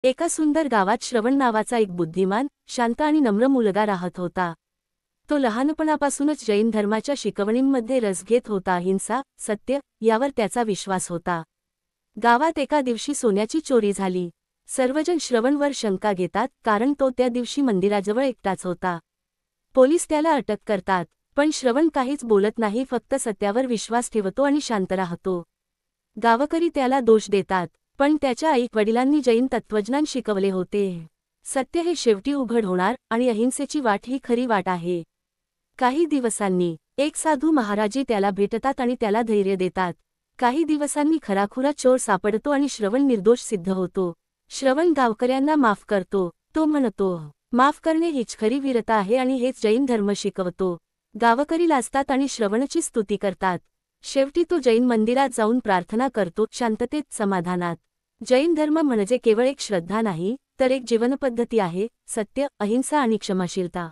एका सुंदर गावात श्रवण नावाचा एक बुद्धिमान, शांत आणि नम्र मुलगा राहत होता. तो लहानपणापासूनच जैन धर्माच्या शिकवणींमध्ये रस घेत होता. अहिंसा, सत्य यावर त्याचा विश्वास होता. गावात एका दिवशी सोन्याची चोरी झाली. सर्वजण श्रवणवर शंका घेतात, कारण तो त्या दिवशी मंदिराजवळ एकटाच होता. पोलीस त्याला अटक करतात, पण श्रवण काहीच बोलत नाही, फक्त सत्यावर विश्वास ठेवतो आणि शांत राहतो. गावकरी त्याला दोष देतात, पण त्याच्या आई-वडिलांनी जैन तत्त्वज्ञान शिकवले होते. सत्य हे शेवटी उघड होणार आणि अहिंसेची वाट ही खरी वाट आहे. काही दिवसांनी एक साधू महाराजी त्याला भेटतात आणि त्याला धैर्य देतात. काही दिवसांनी खराखुरा चोर सापडतो आणि श्रवण निर्दोष सिद्ध होतो. श्रवण गावकऱ्यांना माफ करतो. तो म्हणतो, माफ करणे हीच खरी वीरता आहे आणि हेच जैन धर्म शिकवतो. गावकरी लाजतात आणि श्रवणची स्तुती करतात. शेवटी तो जैन मंदिरात जाऊन प्रार्थना करतो, शांततेत, समाधानात. जैन धर्म म्हणजे केवळ एक श्रद्धा नाही, तर एक जीवनपद्धती आहे. सत्य, अहिंसा आणि क्षमाशीलता.